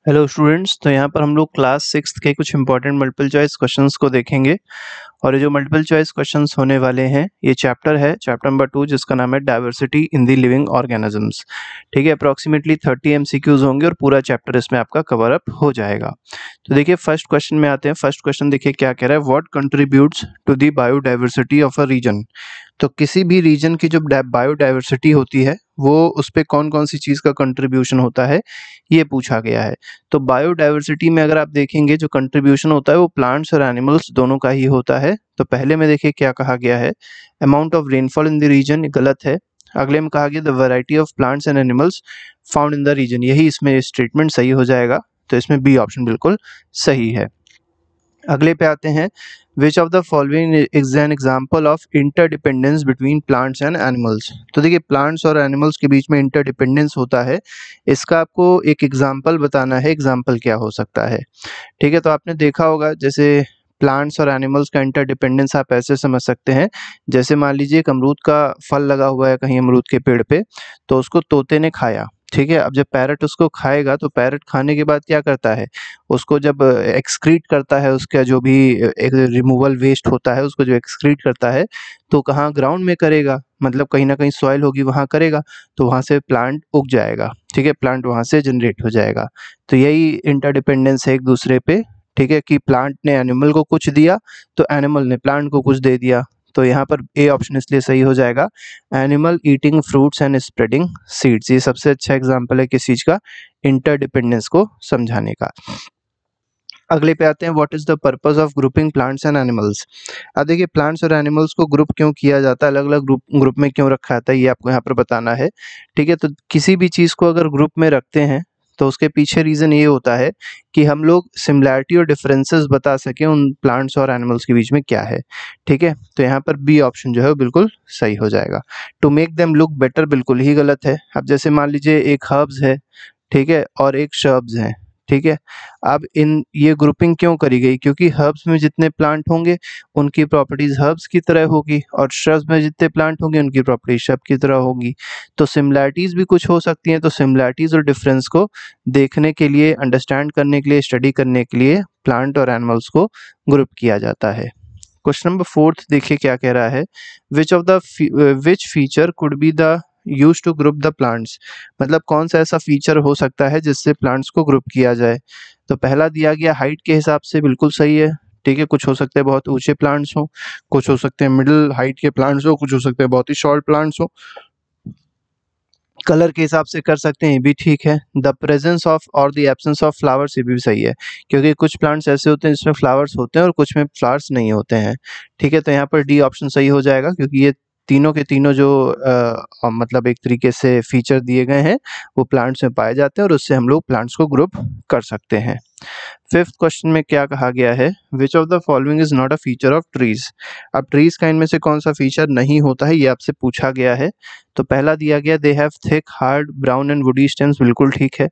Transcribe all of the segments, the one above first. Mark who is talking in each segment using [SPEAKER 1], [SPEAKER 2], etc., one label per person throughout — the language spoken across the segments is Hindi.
[SPEAKER 1] हेलो स्टूडेंट्स, तो यहाँ पर हम लोग क्लास सिक्स्थ के कुछ इंपॉर्टेंट मल्टीपल चॉइस क्वेश्चंस को देखेंगे। और ये जो मल्टीपल चॉइस क्वेश्चंस होने वाले हैं, ये चैप्टर है चैप्टर नंबर 2, जिसका नाम है diversity in the living organisms. ठीक है, अप्रॉक्सीमेटली 30 एमसीक्यूज होंगे और पूरा चैप्टर इसमें आपका कवर अप हो जाएगा। तो देखिए फर्स्ट क्वेश्चन में आते हैं। फर्स्ट क्वेश्चन देखिए क्या कह रहा है, what contributes to the biodiversity of a region. तो किसी भी रीजन की जो बायोडाइवर्सिटी होती है वो उस पे कौन कौन सी चीज़ का कंट्रीब्यूशन होता है, ये पूछा गया है। तो बायोडाइवर्सिटी में अगर आप देखेंगे जो कंट्रीब्यूशन होता है वो प्लांट्स और एनिमल्स दोनों का ही होता है। तो पहले में देखिए क्या कहा गया है, amount of rainfall in the region, गलत है। अगले में कहा गया the variety of plants and animals found in the region, यही इसमें स्टेटमेंट सही हो जाएगा। तो इसमें बी ऑप्शन बिल्कुल सही है। अगले पे आते हैं, which of the following is an example of interdependence between plants and animals. तो देखिए प्लांट्स और एनिमल्स के बीच में इंटरडिपेंडेंस होता है, इसका आपको एक एग्जाम्पल बताना है। एग्जाम्पल क्या हो सकता है? ठीक है, तो आपने देखा होगा जैसे प्लांट्स और एनिमल्स का इंटरडिपेंडेंस आप ऐसे समझ सकते हैं, जैसे मान लीजिए एक अमरूद का फल लगा हुआ है कहीं अमरूद के पेड़ पे, तो उसको तोते ने खाया। ठीक है, अब जब पैरट उसको खाएगा तो पैरट खाने के बाद क्या करता है, उसको जब एक्सक्रीट करता है, उसका जो भी एक रिमूवल वेस्ट होता है उसको जो एक्सक्रीट करता है, तो कहाँ, ग्राउंड में करेगा, मतलब कहीं ना कहीं सॉइल होगी वहाँ करेगा, तो वहाँ से प्लांट उग जाएगा। ठीक है, प्लांट वहाँ से जनरेट हो जाएगा। तो यही इंटरडिपेंडेंस है एक दूसरे पे। ठीक है, कि प्लांट ने एनिमल को कुछ दिया तो एनिमल ने प्लांट को कुछ दे दिया। तो यहाँ पर ए ऑप्शन इसलिए सही हो जाएगा, animal eating fruits and spreading seeds. ये सबसे अच्छा एग्जाम्पल है किस चीज का, इंटरडिपेंडेंस को समझाने का। अगले पे आते हैं, what is the purpose of grouping plants and animals. अब देखिए प्लांट्स और एनिमल्स को ग्रुप क्यों किया जाता है, अलग अलग ग्रुप में क्यों रखा जाता है, ये आपको यहाँ पर बताना है। ठीक है, तो किसी भी चीज को अगर ग्रुप में रखते हैं तो उसके पीछे रीजन ये होता है कि हम लोग सिमिलैरिटी और डिफरेंसेस बता सकें उन प्लांट्स और एनिमल्स के बीच में क्या है। ठीक है, तो यहाँ पर बी ऑप्शन जो है वो बिल्कुल सही हो जाएगा। To make them look better बिल्कुल ही गलत है। अब जैसे मान लीजिए एक हर्ब्स है, ठीक है, और एक श्रब्स है। ठीक है, अब इन ये ग्रुपिंग क्यों करी गई, क्योंकि हर्ब्स में जितने प्लांट होंगे उनकी प्रॉपर्टीज हर्ब्स की तरह होगी, और श्रब्स में जितने प्लांट होंगे उनकी प्रॉपर्टीज श्रब की तरह होगी। तो सिमिलैरिटीज भी कुछ हो सकती हैं। तो सिमिलैरिटीज और डिफरेंस को देखने के लिए, अंडरस्टैंड करने के लिए, स्टडी करने के लिए प्लांट और एनिमल्स को ग्रुप किया जाता है। क्वेश्चन नंबर 4 देखिए क्या कह रहा है, which feature could be the use to group the plants. मतलब कौन सा ऐसा फीचर हो सकता है जिससे प्लांट्स को ग्रुप किया जाए। तो पहला दिया गया हाइट के हिसाब से बिल्कुल सही है। ठीक है, कुछ हो सकते हैं बहुत ऊंचे प्लांट्स हो, कुछ हो सकते हैं मिडिल हाइट के प्लांट्स हो, कुछ हो सकते हैं बहुत ही शॉर्ट प्लांट्स हो। कलर के हिसाब से कर सकते हैं, ये भी ठीक है। द प्रेजेंस ऑफ और द एब्सेंस ऑफ फ्लावर्स, ये भी सही है, क्योंकि कुछ प्लांट्स ऐसे होते हैं जिसमें फ्लावर्स होते हैं और कुछ में फ्लावर्स नहीं होते हैं। ठीक है, तो यहाँ पर डी ऑप्शन सही हो जाएगा, क्योंकि ये तीनों के तीनों जो मतलब एक तरीके से फीचर दिए गए हैं वो प्लांट्स में पाए जाते हैं, और उससे हम लोग प्लांट्स को ग्रुप कर सकते हैं। फिफ्थ क्वेश्चन में क्या कहा गया है, which of the following is not a feature of trees. अब ट्रीज का इनमें से कौन सा फीचर नहीं होता है, ये आपसे पूछा गया है। तो पहला दिया गया, they have thick hard brown and woody stems, बिल्कुल ठीक है।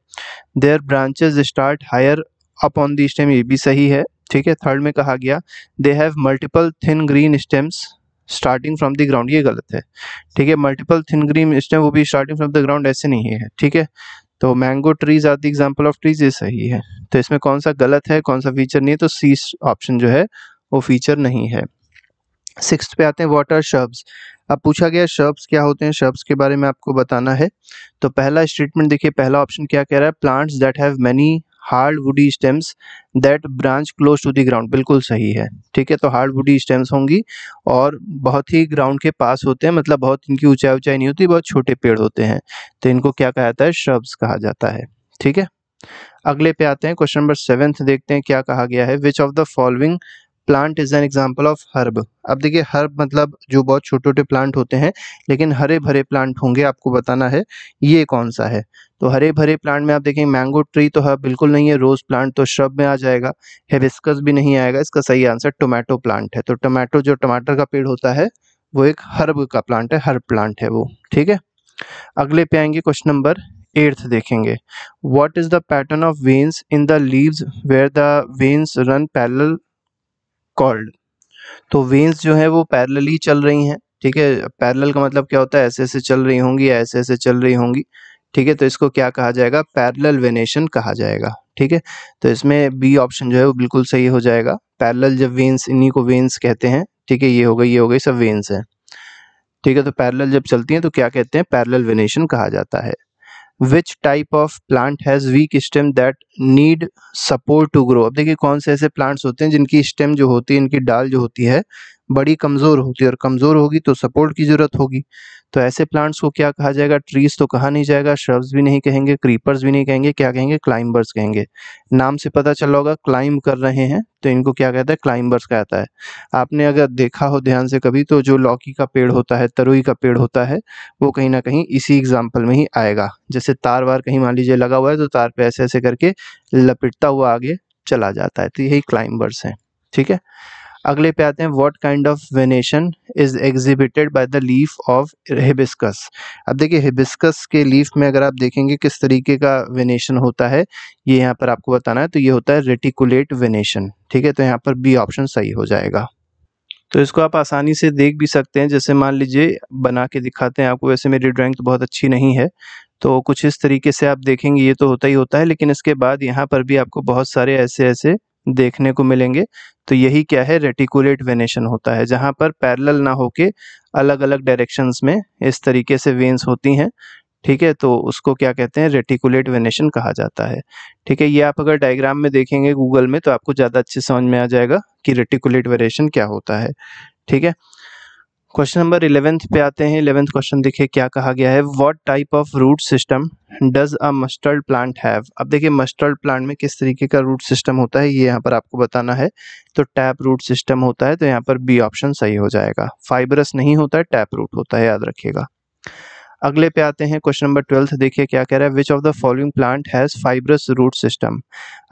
[SPEAKER 1] Their branches start higher up on the stem, ये भी सही है। ठीक है, थर्ड में कहा गया, they have multiple thin green stems starting from the ground, ये गलत है। ठीक है, मल्टीपल थिन ग्रीन स्टेम वो भी स्टार्टिंग फ्रॉम द ग्राउंड ऐसे नहीं है। ठीक है, तो mango trees are the example of trees, ये सही है। तो इसमें कौन सा गलत है, कौन सा फीचर नहीं है, तो सी ऑप्शन जो है वो फीचर नहीं है। सिक्स्थ पे आते हैं, व्हाट आर शर्ब्स। अब पूछा गया शर्ब्स क्या होते हैं, शर्ब्स के बारे में आपको बताना है। तो पहला स्टेटमेंट देखिए, पहला ऑप्शन क्या कह रहा है, plants that have many hard woody stems that branch close to the ground, बिल्कुल सही है। ठीक है, तो हार्ड वुडी स्टेम्स होंगी और बहुत ही ग्राउंड के पास होते हैं, मतलब बहुत इनकी ऊंचाई नहीं होती, बहुत छोटे पेड़ होते हैं, तो इनको क्या कहा जाता है, श्रब्स कहा जाता है। ठीक है, अगले पे आते हैं, क्वेश्चन नंबर 7 देखते हैं क्या कहा गया है, which of the following plant is an example of herb. अब देखिए हर्ब मतलब जो बहुत छोटे छोटे प्लांट होते हैं लेकिन हरे भरे प्लांट होंगे, आपको बताना है ये कौन सा है। तो हरे भरे प्लांट में आप देखेंगे मैंगो ट्री तो हर्ब बिल्कुल नहीं है, रोज प्लांट तो श्रब में आ जाएगा, हिबिस्कस भी नहीं आएगा। इसका सही आंसर टोमेटो प्लांट है। तो टोमेटो जो टमाटर का पेड़ होता है वो एक हर्ब का प्लांट है, हर्ब प्लांट है वो। ठीक है, अगले पे आएंगे, क्वेश्चन नंबर 8 देखेंगे, what is the pattern of veins in the leaves where the veins run parallel called. तो वेन्स जो है वो पैरेलली चल रही हैं। ठीक है, पैरेलल का मतलब क्या होता है, ऐसे ऐसे चल रही होंगी या ऐसे ऐसे चल रही होंगी। ठीक है, तो इसको क्या कहा जाएगा, पैरेलल वेनेशन कहा जाएगा। ठीक है, तो इसमें बी ऑप्शन जो है वो बिल्कुल सही हो जाएगा। पैरेलल जब वेन्स, इन्हीं को वेन्स कहते हैं, ठीक है, ये हो गई सब वेन्स है, ठीक है। तो पैरेलल जब चलती हैं तो क्या कहते हैं, पैरेलल वेनेशन कहा जाता है। Which type of plant has weak stem that need support to grow. अब देखिए कौन से ऐसे प्लांट्स होते हैं जिनकी स्टेम जो होती है, इनकी डाल जो होती है बड़ी कमज़ोर होती है, और कमज़ोर होगी तो सपोर्ट की ज़रूरत होगी। तो ऐसे प्लांट्स को क्या कहा जाएगा, ट्रीज तो कहा नहीं जाएगा, श्रब्स भी नहीं कहेंगे, क्रीपर्स भी नहीं कहेंगे, क्या कहेंगे, क्लाइंबर्स कहेंगे। नाम से पता चल रहा होगा क्लाइंब कर रहे हैं, तो इनको क्या कहता है, क्लाइंबर्स कहता है। आपने अगर देखा हो ध्यान से कभी, तो जो लौकी का पेड़ होता है, तरुई का पेड़ होता है, वो कहीं ना कहीं इसी एग्जाम्पल में ही आएगा। जैसे तार वार कहीं मान लीजिए लगा हुआ है, तो तार पे ऐसे ऐसे करके लपेटता हुआ आगे चला जाता है, तो यही क्लाइंबर्स हैं, ठीक है। अगले पे आते हैं, what kind of venation is exhibited by the leaf of hibiscus. अब देखिए हिबिस्कस के लीफ में अगर आप देखेंगे किस तरीके का वेनेशन होता है, ये यहाँ पर आपको बताना है। तो ये होता है रेटिकुलेट वेनेशन, ठीक है। तो यहाँ पर बी ऑप्शन सही हो जाएगा। तो इसको आप आसानी से देख भी सकते हैं, जैसे मान लीजिए बना के दिखाते हैं आपको। वैसे मेरी ड्राइंग तो बहुत अच्छी नहीं है, तो कुछ इस तरीके से आप देखेंगे, ये तो होता ही होता है, लेकिन इसके बाद यहाँ पर भी आपको बहुत सारे ऐसे ऐसे देखने को मिलेंगे। तो यही क्या है, रेटिकुलेट वेनेशन होता है, जहाँ पर पैरेलल ना होके अलग अलग डायरेक्शंस में इस तरीके से वेन्स होती हैं, ठीक है। तो उसको क्या कहते हैं, रेटिकुलेट वेनेशन कहा जाता है, ठीक है। ये आप अगर डायग्राम में देखेंगे गूगल में, तो आपको ज़्यादा अच्छे समझ में आ जाएगा कि रेटिकुलेट वेनेशन क्या होता है, ठीक है। क्वेश्चन नंबर 11th पे आते हैं। 11th क्वेश्चन देखिए क्या कहा गया है, what type of root system does a mustard plant have. अब देखिए मस्टर्ड प्लांट में किस तरीके का रूट सिस्टम होता है, ये यहाँ पर आपको बताना है। तो टैप रूट सिस्टम होता है, तो यहाँ पर बी ऑप्शन सही हो जाएगा। फाइब्रस नहीं होता है, टैप रूट होता है, याद रखिएगा। अगले पे आते हैं, क्वेश्चन नंबर 12 देखिए क्या कह रहा है, which of the following plant has fibrous root system.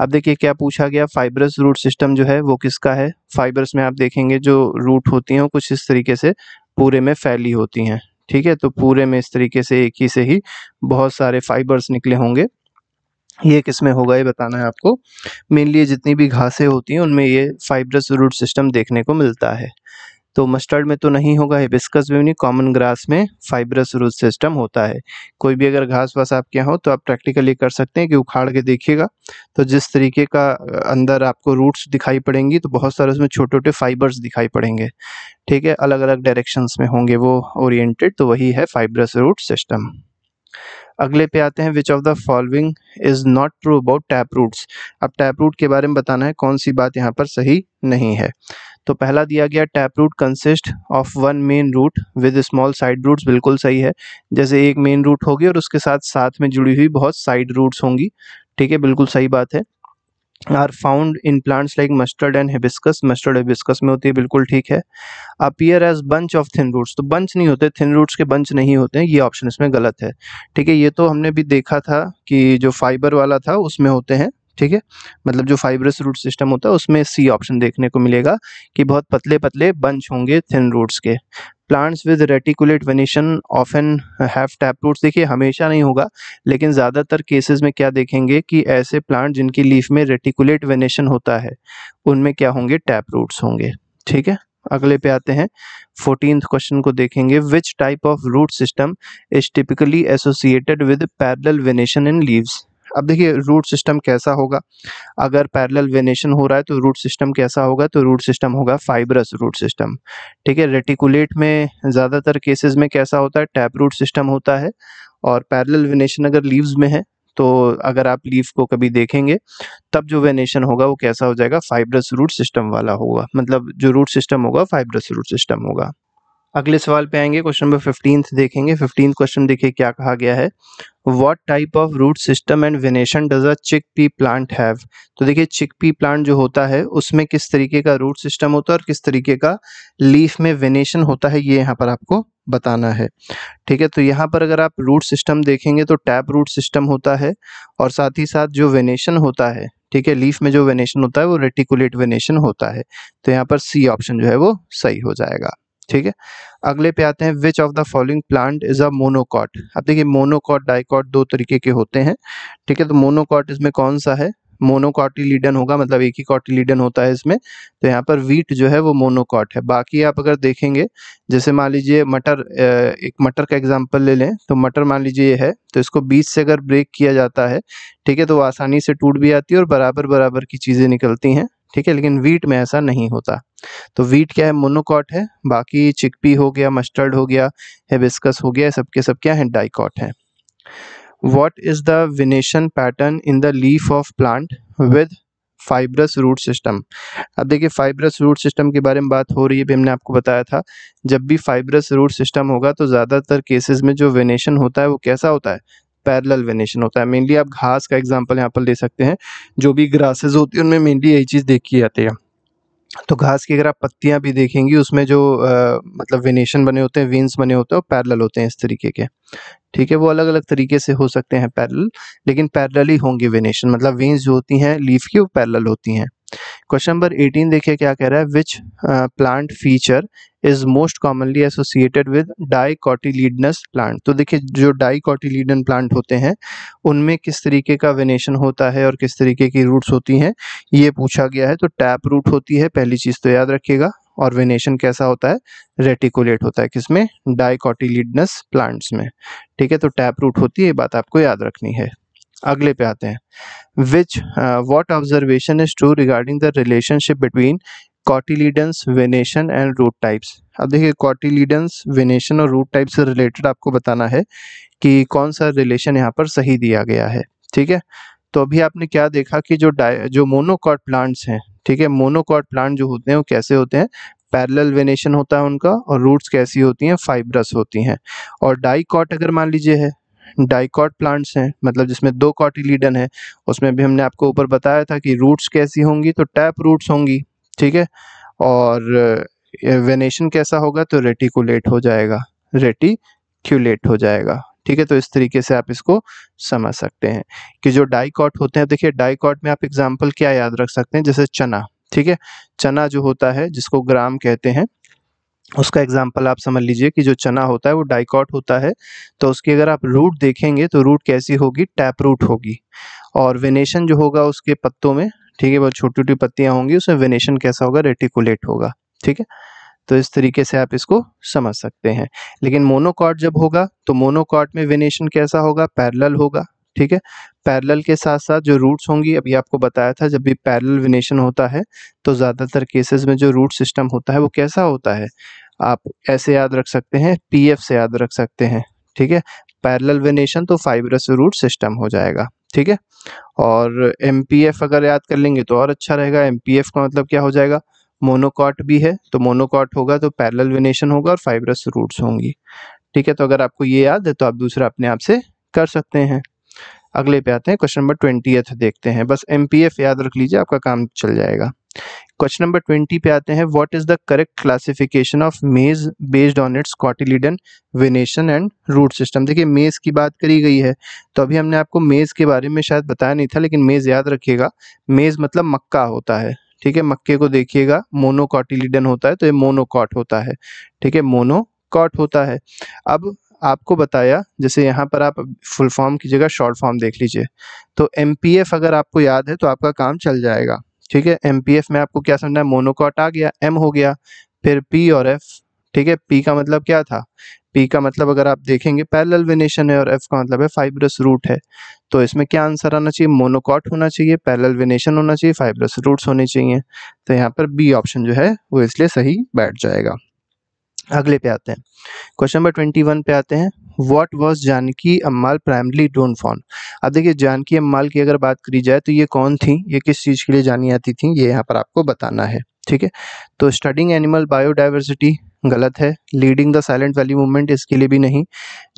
[SPEAKER 1] अब देखिए क्या पूछा गया, फाइब्रस रूट सिस्टम जो है वो किसका है। फाइब्रस में आप देखेंगे जो रूट होती हैं वो कुछ इस तरीके से पूरे में फैली होती हैं, ठीक है। तो पूरे में इस तरीके से एक ही से ही बहुत सारे फाइबर्स निकले होंगे। ये किस में होगा ये बताना है आपको। मेनली जितनी भी घासें होती हैं उनमें ये फाइब्रस रूट सिस्टम देखने को मिलता है। तो मस्टर्ड में तो नहीं होगा, हिबिस्कस में भी नहीं, कॉमन ग्रास में फाइब्रस रूट सिस्टम होता है। कोई भी अगर घास वास आपके यहाँ हो तो आप प्रैक्टिकली कर सकते हैं कि उखाड़ के देखिएगा, तो जिस तरीके का अंदर आपको रूट्स दिखाई पड़ेंगी, तो बहुत सारे उसमें छोटे छोटे फाइबर्स दिखाई पड़ेंगे, ठीक है। अलग अलग डायरेक्शंस में होंगे वो ओरिएंटेड, तो वही है फाइब्रस रूट सिस्टम। अगले पे आते हैं, which of the following is not true about tap roots. अब टैप रूट के बारे में बताना है, कौन सी बात यहाँ पर सही नहीं है। तो पहला दिया गया, tap root consist of one main root with small side roots, बिल्कुल सही है। जैसे एक मेन रूट होगी और उसके साथ साथ में जुड़ी हुई बहुत साइड रूट्स होंगी, ठीक है, बिल्कुल सही बात है। Are found in plants like mustard and hibiscus, mustard hibiscus में होती है, बिल्कुल ठीक है। Appear as bunch of thin roots, तो बंच नहीं होते, थिन रूट्स के बंच नहीं होते हैं, ये ऑप्शन इसमें गलत है, ठीक है। ये तो हमने भी देखा था कि जो फाइबर वाला था उसमें होते हैं, ठीक है। मतलब जो फाइब्रस रूट सिस्टम होता है उसमें सी ऑप्शन देखने को मिलेगा कि बहुत पतले पतले बंच होंगे थिन रूट्स के। Plants with reticulate venation often have tap roots, देखिए हमेशा नहीं होगा, लेकिन ज़्यादातर केसेस में क्या देखेंगे कि ऐसे प्लांट जिनकी लीफ में रेटिकुलेट वेनेशन होता है उनमें क्या होंगे, टैप रूट्स होंगे, ठीक है। अगले पे आते हैं, 14th क्वेश्चन को देखेंगे, which type of root system is typically associated with parallel venation in leaves. अब देखिए रूट सिस्टम कैसा होगा, अगर पैरेलल वेनेशन हो रहा है तो रूट सिस्टम कैसा होगा, तो रूट सिस्टम होगा फाइब्रस रूट सिस्टम, ठीक है। रेटिकुलेट में ज़्यादातर केसेस में कैसा होता है, टैप रूट सिस्टम होता है। और पैरेलल वेनेशन अगर लीव्स में है, तो अगर आप लीफ को कभी देखेंगे तब जो वेनेशन होगा वो कैसा हो जाएगा, फाइब्रस रूट सिस्टम वाला होगा, मतलब जो रूट सिस्टम होगा फाइब्रस रूट सिस्टम होगा। अगले सवाल पे आएंगे, क्वेश्चन नंबर 15 देखेंगे। 15th क्वेश्चन देखिए क्या कहा गया है, what type of root system and venation does a chickpea plant have. तो देखिए चिकपी प्लांट जो होता है उसमें किस तरीके का रूट सिस्टम होता है और किस तरीके का लीफ में वेनेशन होता है, ये यहाँ पर आपको बताना है, ठीक है। तो यहाँ पर अगर आप रूट सिस्टम देखेंगे तो टैप रूट सिस्टम होता है, और साथ ही साथ जो वेनेशन होता है, ठीक है, लीफ में जो वेनेशन होता है वो रेटिकुलेट वेनेशन होता है। तो यहाँ पर सी ऑप्शन जो है वो सही हो जाएगा, ठीक है। अगले पे आते हैं, which of the following plant is a monocot. अब देखिए मोनोकॉट डाइकॉट दो तरीके के होते हैं, ठीक है। तो मोनोकॉट इसमें कौन सा है, मोनोकॉटिलीडन होगा, मतलब एक ही कॉटिलीडन होता है इसमें, तो यहाँ पर वीट जो है वो मोनोकॉट है। बाकी आप अगर देखेंगे, जैसे मान लीजिए मटर, एक मटर का एग्जांपल ले लें, तो मटर मान लीजिए ये है, तो इसको बीच से अगर ब्रेक किया जाता है, ठीक है, तो वो आसानी से टूट भी आती है और बराबर बराबर की चीज़ें निकलती हैं, ठीक है, लेकिन वीट में ऐसा नहीं होता। तो वीट क्या है, मोनोकॉट है। बाकी चिकपी हो गया, मस्टर्ड हो गया, हिबिस्कस हो गया, सबके सब क्या है, डाइकॉट है। What is the venation pattern in the leaf of plant with fibrous root system? अब देखिए फाइब्रस रूट सिस्टम के बारे में बात हो रही है, भी हमने आपको बताया था, जब भी फाइब्रस रूट सिस्टम होगा तो ज़्यादातर केसेस में जो वेनेशन होता है वो कैसा होता है, पैरेलल वेनेशन होता है। मेनली आप घास का एग्जांपल यहाँ पर ले सकते हैं, जो भी ग्रासेस होती है उनमें मेनली यही चीज़ देखी जाती है। तो घास की अगर आप पत्तियां भी देखेंगी, उसमें जो मतलब वेनेशन बने होते हैं, वेन्स बने होते हैं, वो पैरेलल होते हैं इस तरीके के, ठीक है। वो अलग अलग तरीके से हो सकते हैं पैरेलल, लेकिन पैरेलल ही होंगे वेनेशन, मतलब वेन्स जो होती हैं लीफ की वो पैरेलल होती हैं। क्वेश्चन नंबर 18 देखिए क्या कह रहा है, which plant feature is most commonly associated with dicotyledonous plant. तो देखिए जो डाइकोटिलीडन प्लांट होते हैं उनमें किस तरीके का वेनेशन होता है और किस तरीके की रूट्स होती हैं, ये पूछा गया है। तो टैप रूट होती है, पहली चीज तो याद रखिएगा, और वेनेशन कैसा होता है, रेटिकुलेट होता है, किसमें, डाइकोटिलीडनस प्लांट्स में, ठीक है। तो टैप रूट होती है, ये बात आपको याद रखनी है। अगले पे आते हैं, which what observation is true regarding the relationship between cotyledons, venation and root types। अब देखिए cotyledons, venation और root type से रिलेटेड आपको बताना है कि कौन सा रिलेशन यहाँ पर सही दिया गया है, ठीक है। तो अभी आपने क्या देखा कि जो मोनोकॉट प्लांट्स हैं, ठीक है, मोनोकॉट प्लांट जो होते हैं वो कैसे होते हैं, पैरेलल वेनेशन होता है उनका, और रूट्स कैसी होती हैं, फाइब्रस होती हैं। और डाइकॉट अगर मान लीजिए है, डाइकॉट प्लांट्स हैं, मतलब जिसमें दो कॉटिलीडन है, उसमें भी हमने आपको ऊपर बताया था कि रूट्स कैसी होंगी, तो टैप रूट्स होंगी, ठीक है। और वेनेशन कैसा होगा, तो रेटिकुलेट हो जाएगा, रेटिक्यूलेट हो जाएगा, ठीक है। तो इस तरीके से आप इसको समझ सकते हैं कि जो डाइकॉट होते हैं, देखिए डाइकॉट में आप एग्जाम्पल क्या याद रख सकते हैं, जैसे चना, ठीक है, चना जो होता है जिसको ग्राम कहते हैं, उसका एग्जाम्पल आप समझ लीजिए कि जो चना होता है वो डाइकॉट होता है। तो उसकी अगर आप रूट देखेंगे तो रूट कैसी होगी, टैप रूट होगी। और वेनेशन जो होगा उसके पत्तों में, ठीक है, बहुत छोटी छोटी पत्तियां होंगी, उसमें वेनेशन कैसा होगा, रेटिकुलेट होगा, ठीक है। तो इस तरीके से आप इसको समझ सकते हैं। लेकिन मोनोकॉट जब होगा तो मोनोकॉट में वेनेशन कैसा होगा, पैरेलल होगा, ठीक है। पैरेलल के साथ साथ जो रूट्स होंगी, अभी आपको बताया था जब भी पैरेलल वेनेशन होता है तो ज़्यादातर केसेस में जो रूट सिस्टम होता है वो कैसा होता है, आप ऐसे याद रख सकते हैं, पीएफ से याद रख सकते हैं, ठीक है। पैरेलल वेनेशन तो फाइब्रस रूट सिस्टम हो जाएगा, ठीक है। और एमपीएफ अगर याद कर लेंगे तो और अच्छा रहेगा। एमपीएफ का मतलब क्या हो जाएगा, मोनोकॉट भी है, तो मोनोकॉट होगा तो पैरेलल वेनेशन होगा और फाइब्रस रूट्स होंगी, ठीक है। तो अगर आपको ये याद है तो आप दूसरा अपने आप से कर सकते हैं। अगले पे आते हैं, क्वेश्चन नंबर 20 देखते हैं, बस एमपीएफ याद रख लीजिए, आपका काम चल जाएगा। क्वेश्चन नंबर 20 पे आते हैं, what is the correct classification of maize based on its cotyledon, venation and root system. देखिए मेज की बात करी गई है, तो अभी हमने आपको मेज के बारे में शायद बताया नहीं था, लेकिन मेज याद रखिएगा, मेज मतलब मक्का होता है, ठीक है। मक्के को देखिएगा, मोनोकॉटिलीडन होता है तो ये मोनोकॉट होता है, ठीक है, मोनोकॉट होता है। अब आपको बताया, जैसे यहाँ पर आप फुल फॉर्म की जगह शॉर्ट फॉर्म देख लीजिए, तो एमपीएफ अगर आपको याद है तो आपका काम चल जाएगा, ठीक है। एमपीएफ में आपको क्या समझना है, मोनोकॉट आ गया, एम हो गया, फिर पी और एफ, ठीक है। पी का मतलब क्या था, पी का मतलब अगर आप देखेंगे पैरेलल वेनेशन है, और एफ का मतलब है फाइब्रस रूट है। तो इसमें क्या आंसर आना चाहिए, मोनोकॉट होना चाहिए, पैरेलल वेनेशन होना चाहिए, फाइब्रस रूट्स होने चाहिए। तो यहाँ पर बी ऑप्शन जो है वो इसलिए सही बैठ जाएगा। अगले पे आते हैं, क्वेश्चन नंबर 21 पे आते हैं, what was Janaki Ammal primarily known for. अब देखिए जानकी अम्माल की अगर बात करी जाए तो ये कौन थी, ये किस चीज़ के लिए जानी जाती थी, ये यहाँ पर आपको बताना है, ठीक है। तो स्टडिंग एनिमल बायोडाइवर्सिटी गलत है, leading the silent valley movement इसके लिए भी नहीं।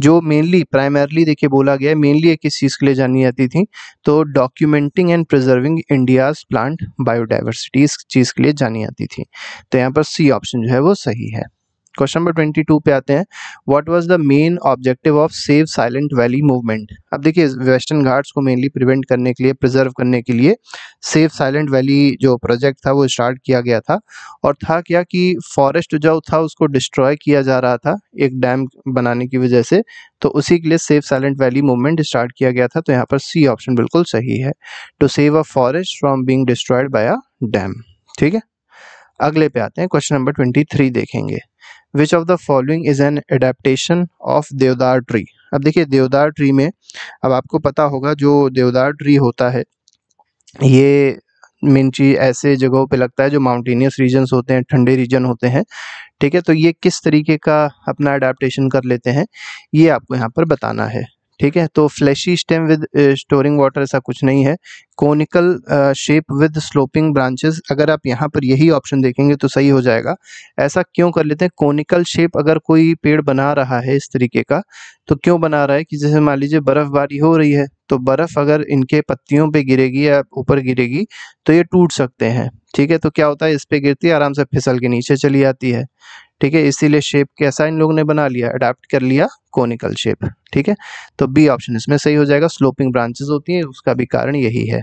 [SPEAKER 1] जो मेनली प्राइमरली देखिए बोला गया है, मेनली किस चीज़ के लिए जानी जाती थी, तो documenting and preserving India's plant biodiversity, इस चीज़ के लिए जानी जाती थी। तो यहाँ पर सी ऑप्शन जो है वो सही है। क्वेश्चन नंबर 22 पे आते हैं, what was the main objective of save silent valley movement. अब देखिए वेस्टर्न घाट्स को मेनली प्रिवेंट करने के लिए, प्रिजर्व करने के लिए सेव साइलेंट वैली जो प्रोजेक्ट था वो स्टार्ट किया गया था। और था क्या कि फॉरेस्ट जो था उसको डिस्ट्रॉय किया जा रहा था एक डैम बनाने की वजह से, तो उसी के लिए save silent valley movement start किया गया था। तो यहाँ पर सी ऑप्शन बिल्कुल सही है, to save a forest from being destroyed by a dam. ठीक है, अगले पे आते हैं, क्वेश्चन नंबर 23 देखेंगे, विच of the following is an adaptation of देवदार ट्री। अब देखिए देवदार ट्री में, अब आपको पता होगा जो देवदार ट्री होता है ये मेन चीज ऐसे जगहों पे लगता है जो माउंटेनियस रीजन्स होते हैं, ठंडे रीजन होते हैं। ठीक है, तो ये किस तरीके का अपना अडेप्टेशन कर लेते हैं ये आपको यहाँ पर बताना है। ठीक है, तो fleshy stem with storing water ऐसा कुछ नहीं है। Conical shape with sloping branches, अगर आप यहाँ पर यही ऑप्शन देखेंगे तो सही हो जाएगा। ऐसा क्यों कर लेते हैं, कोनिकल शेप अगर कोई पेड़ बना रहा है इस तरीके का, तो क्यों बना रहा है कि जैसे मान लीजिए बर्फबारी हो रही है, तो बर्फ अगर इनके पत्तियों पे गिरेगी या ऊपर गिरेगी तो ये टूट सकते हैं। ठीक है, तो क्या होता है, इस पे गिरती है आराम से फिसल के नीचे चली आती है। ठीक है, इसीलिए शेप कैसा इन लोगों ने बना लिया, अडेप्ट कर लिया कोनिकल शेप। ठीक है, तो बी ऑप्शन इसमें सही हो जाएगा, स्लोपिंग ब्रांचेस होती हैं, उसका भी कारण यही है।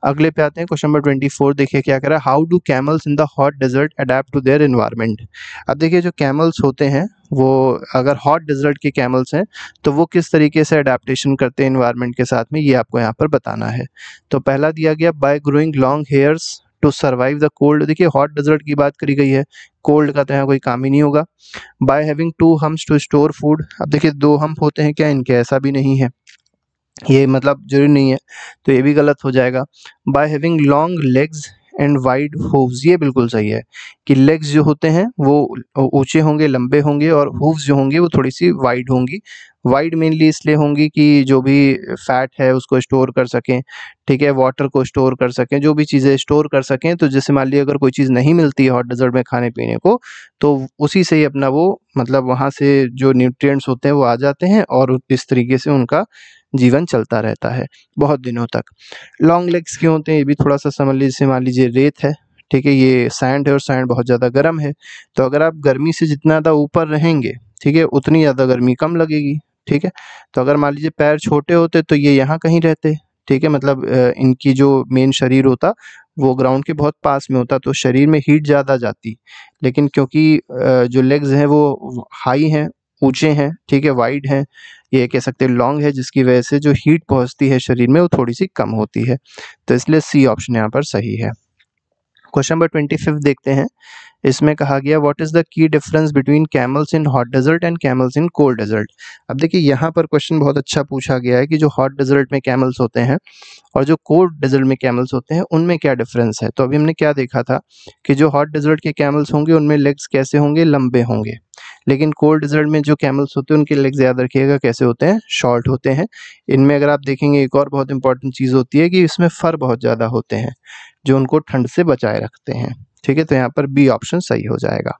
[SPEAKER 1] अगले पे आते हैं, क्वेश्चन नंबर 24 देखिए क्या कह रहा है, how do camels in the hot desert adapt to their environment. अब देखिए जो कैमल्स होते हैं वो अगर हॉट डेजर्ट के कैमल्स हैं तो वो किस तरीके से अडेप्टेशन करते हैं एनवायरनमेंट के साथ में, ये आपको यहाँ पर बताना है। तो पहला दिया गया, by growing long hairs to survive the cold. देखिए हॉट डेजर्ट की बात करी गई है, कोल्ड का तो यहाँ कोई काम ही नहीं होगा। By having two humps to store food. अब देखिए दो हम्प होते हैं क्या इनके, ऐसा भी नहीं है, ये मतलब जरूरी नहीं है, तो ये भी गलत हो जाएगा। By having long legs and wide hooves, ये बिल्कुल सही है कि लेग्स जो होते हैं वो ऊंचे होंगे, लंबे होंगे, और हूव्स जो होंगी वो थोड़ी सी वाइड होंगी। वाइड मेनली इसलिए होंगी कि जो भी फैट है उसको स्टोर कर सकें। ठीक है, वाटर को स्टोर कर सकें, जो भी चीज़ें स्टोर कर सकें। तो जैसे मान लीजिए अगर कोई चीज़ नहीं मिलती है हॉट डेजर्ट में खाने पीने को, तो उसी से ही अपना वो मतलब वहाँ से जो न्यूट्रिएंट्स होते हैं वो आ जाते हैं, और इस तरीके से उनका जीवन चलता रहता है बहुत दिनों तक। लॉन्ग लेग्स क्यों होते हैं ये भी थोड़ा सा समझ लीजिए, जैसे मान लीजिए रेत है, ठीक है, ये सैंड है और सैंड बहुत ज़्यादा गर्म है, तो अगर आप गर्मी से जितना ज़्यादा ऊपर रहेंगे, ठीक है, उतनी ज़्यादा गर्मी कम लगेगी। ठीक है, तो अगर मान लीजिए पैर छोटे होते तो ये यहाँ कहीं रहते। ठीक है, मतलब इनकी जो मेन शरीर होता वो ग्राउंड के बहुत पास में होता, तो शरीर में हीट ज़्यादा जाती। लेकिन क्योंकि जो लेग्स हैं वो हाई हैं, ऊंचे हैं, ठीक है, वाइड हैं, ये कह सकते हैं लॉन्ग है, जिसकी वजह से जो हीट पहुंचती है शरीर में वो थोड़ी सी कम होती है। तो इसलिए सी ऑप्शन यहाँ पर सही है। क्वेश्चन नंबर 25 देखते हैं, इसमें कहा गया what is the key difference between camels in hot desert and camels in cold desert. अब देखिए यहाँ पर क्वेश्चन बहुत अच्छा पूछा गया है कि जो हॉट डेजर्ट में कैमल्स होते हैं और जो कोल्ड डेजर्ट में कैमल्स होते हैं उनमें क्या डिफरेंस है। तो अभी हमने क्या देखा था कि जो हॉट डेजर्ट के कैमल्स होंगे उनमें लेग्स कैसे होंगे, लंबे होंगे। लेकिन कोल्ड डेजर्ट में जो कैमल्स होते हैं उनके लेग्स याद रखिएगा कैसे होते हैं, शॉर्ट होते हैं। इनमें अगर आप देखेंगे एक और बहुत इंपॉर्टेंट चीज़ होती है कि इसमें फर बहुत ज़्यादा होते हैं जो उनको ठंड से बचाए रखते हैं। ठीक है, तो यहाँ पर बी ऑप्शन सही हो जाएगा।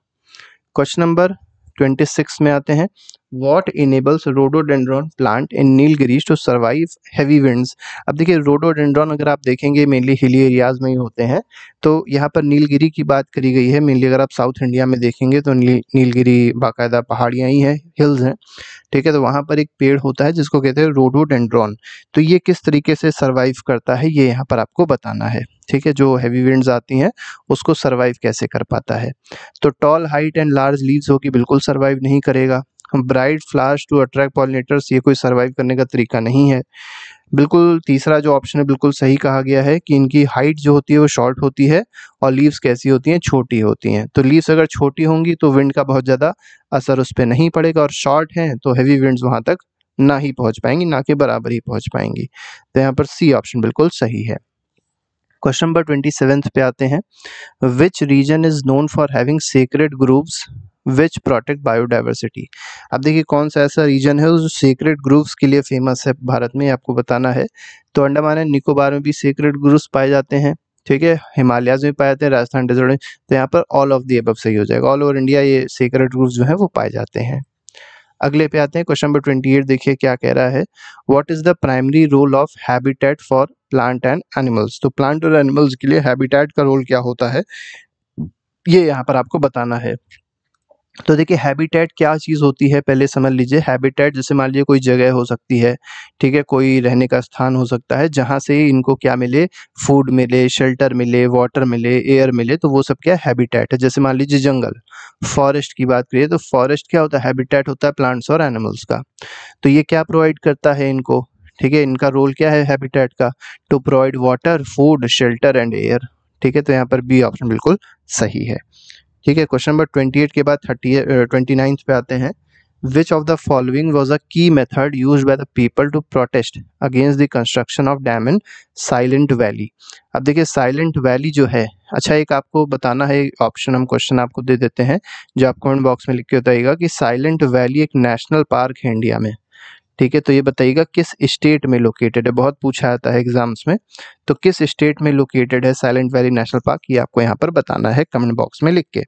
[SPEAKER 1] क्वेश्चन नंबर 26 में आते हैं, what enables rhododendron plant in Nilgiris to survive heavy winds. अब देखिए रोडोडेंड्रॉन अगर आप देखेंगे मेनली हिली एरियाज में ही होते हैं, तो यहाँ पर नीलगिरी की बात करी गई है। मेनली अगर आप साउथ इंडिया में देखेंगे तो नीलगिरी बाकायदा पहाड़ियाँ ही हैं, हिल्स हैं। ठीक है, तो वहाँ पर एक पेड़ होता है जिसको कहते हैं रोडोडेंड्रॉन। तो ये किस तरीके से सर्वाइव करता है ये यहाँ पर आपको बताना है। ठीक है, जो हैवी विंड्स आती हैं उसको सर्वाइव कैसे कर पाता है। तो tall height and large leaves हो कि बिल्कुल सर्वाइव नहीं करेगा। Bright flowers to attract pollinators, ये कोई सर्वाइव करने का तरीका नहीं है। बिल्कुल तीसरा जो ऑप्शन है बिल्कुल सही कहा गया है कि इनकी हाइट जो होती है वो शॉर्ट होती है और लीव्स कैसी होती हैं, छोटी होती हैं। तो लीव्स अगर छोटी होंगी तो विंड का बहुत ज़्यादा असर उस पर नहीं पड़ेगा, और शॉर्ट हैं तो हैवी विंड्स वहाँ तक ना ही पहुँच पाएंगी, ना के बराबर ही पहुँच पाएंगी। तो यहाँ पर सी ऑप्शन बिल्कुल सही है। क्वेश्चन नंबर 27 पे आते हैं, which region is known for having sacred groves which protect biodiversity. अब देखिए कौन सा ऐसा रीजन है जो सेक्रेड ग्रुव्स के लिए फेमस है भारत में, आपको बताना है। तो अंडमान एंड निकोबार में भी सेक्रेड ग्रुव्स पाए जाते हैं। ठीक है, हिमालयाज में पाए जाते हैं, राजस्थान डेजर्ट में। तो यहाँ पर ऑल ऑफ दी अबव सही हो जाएगा, ऑल ओवर इंडिया ये सेक्रेड ग्रुव्स जो है वो पाए जाते हैं। अगले पे आते हैं, क्वेश्चन नंबर 28 देखिए क्या कह रहा है, what is the primary role of habitat for plant and animals. तो प्लांट और एनिमल्स के लिए हैबिटेट का रोल क्या होता है ये यहाँ पर आपको बताना है। तो देखिए हैबिटेट क्या चीज़ होती है पहले समझ लीजिए। हैबिटेट जैसे मान लीजिए कोई जगह हो सकती है, ठीक है, कोई रहने का स्थान हो सकता है जहाँ से इनको क्या मिले, फूड मिले, शेल्टर मिले, वाटर मिले, एयर मिले, तो वो सब क्या हैबिटेट है। जैसे मान लीजिए जंगल, फॉरेस्ट की बात करिए तो फॉरेस्ट क्या होता है, हैबिटेट होता है प्लांट्स और एनिमल्स का। तो ये क्या प्रोवाइड करता है इनको, ठीक है, इनका रोल क्या है हैबिटेट का, to provide water, food, shelter and air, ठीक है। तो यहाँ पर बी ऑप्शन बिल्कुल सही है, ठीक है। क्वेश्चन नंबर 28 के बाद 29 पे आते हैं। Which of the following was a key method used by the people to protest against the construction of dam in silent Valley. अब देखिए साइलेंट वैली जो है, अच्छा एक आपको बताना है ऑप्शन, हम क्वेश्चन आपको दे देते हैं जो आप कमेंट बॉक्स में लिख के बताइएगा कि साइलेंट वैली एक नेशनल पार्क है इंडिया में, ठीक है। तो ये बताइएगा किस स्टेट में लोकेटेड है, बहुत पूछा जाता है एग्जाम्स में। तो किस स्टेट में लोकेटेड है साइलेंट वैली नेशनल पार्क, ये आपको यहाँ पर बताना है कमेंट बॉक्स में लिख के।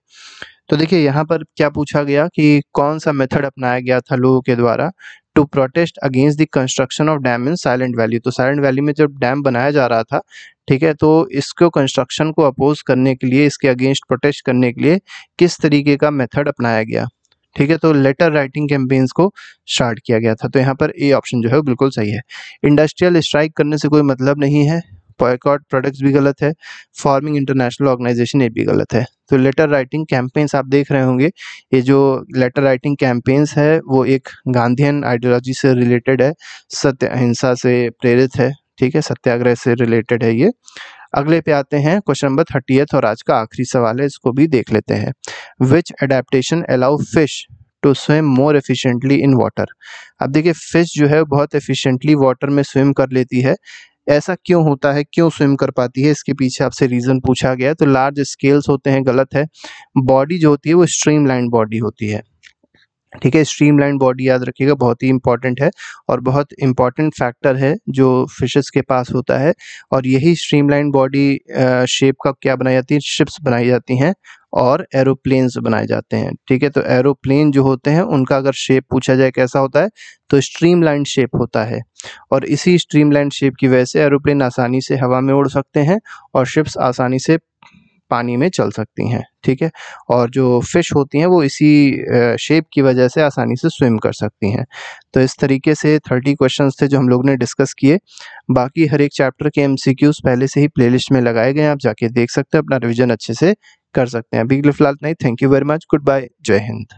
[SPEAKER 1] तो देखिए यहाँ पर क्या पूछा गया कि कौन सा मेथड अपनाया गया था लोगों के द्वारा to protest against the construction of dam in silent Valley. तो साइलेंट वैली में जब डैम बनाया जा रहा था, ठीक है, तो इसको कंस्ट्रक्शन को अपोज करने के लिए, इसके अगेंस्ट प्रोटेस्ट करने के लिए किस तरीके का मेथड अपनाया गया, ठीक है। तो लेटर राइटिंग कैंपेन्स को स्टार्ट किया गया था। तो यहाँ पर ए ऑप्शन जो है वो बिल्कुल सही है। इंडस्ट्रियल स्ट्राइक करने से कोई मतलब नहीं है, बॉयकॉट प्रोडक्ट्स भी गलत है, फॉर्मिंग इंटरनेशनल ऑर्गेनाइजेशन ये भी गलत है। तो लेटर राइटिंग कैंपेन्स आप देख रहे होंगे, ये जो लेटर राइटिंग कैंपेन्स है वो एक गांधीयन आइडियोलॉजी से रिलेटेड है, सत्य अहिंसा से प्रेरित है, ठीक है, सत्याग्रह से रिलेटेड है ये। अगले पे आते हैं क्वेश्चन नंबर 30 और आज का आखिरी सवाल है, इसको भी देख लेते हैं। Which adaptation allow fish to swim more efficiently in water. अब देखिए फिश जो है बहुत एफिशिएंटली वाटर में स्विम कर लेती है, ऐसा क्यों होता है, क्यों स्विम कर पाती है, इसके पीछे आपसे रीजन पूछा गया है। तो लार्ज स्केल्स होते हैं, गलत है। बॉडी जो होती है वो स्ट्रीमलाइन बॉडी होती है, ठीक है। स्ट्रीमलाइन बॉडी याद रखिएगा, बहुत ही इंपॉर्टेंट है और बहुत इंपॉर्टेंट फैक्टर है जो फिशेस के पास होता है। और यही स्ट्रीमलाइन बॉडी शेप का क्या बनाई जाती है, शिप्स बनाई जाती हैं और एरोप्लेन्स बनाए जाते हैं, ठीक है। तो एरोप्लेन जो होते हैं उनका अगर शेप पूछा जाए कैसा होता है, तो स्ट्रीमलाइन शेप होता है। और इसी स्ट्रीमलाइन शेप की वजह से एरोप्लेन आसानी से हवा में उड़ सकते हैं और शिप्स आसानी से पानी में चल सकती हैं, ठीक है। और जो फिश होती हैं वो इसी शेप की वजह से आसानी से स्विम कर सकती हैं। तो इस तरीके से 30 क्वेश्चंस थे जो हम लोग ने डिस्कस किए। बाकी हर एक चैप्टर के एमसीक्यूज पहले से ही प्लेलिस्ट में लगाए गए हैं, आप जाके देख सकते हैं, अपना रिवीजन अच्छे से कर सकते हैं। अभी के लिए फिलहाल नहीं, thank you very much, good bye, Jai Hind.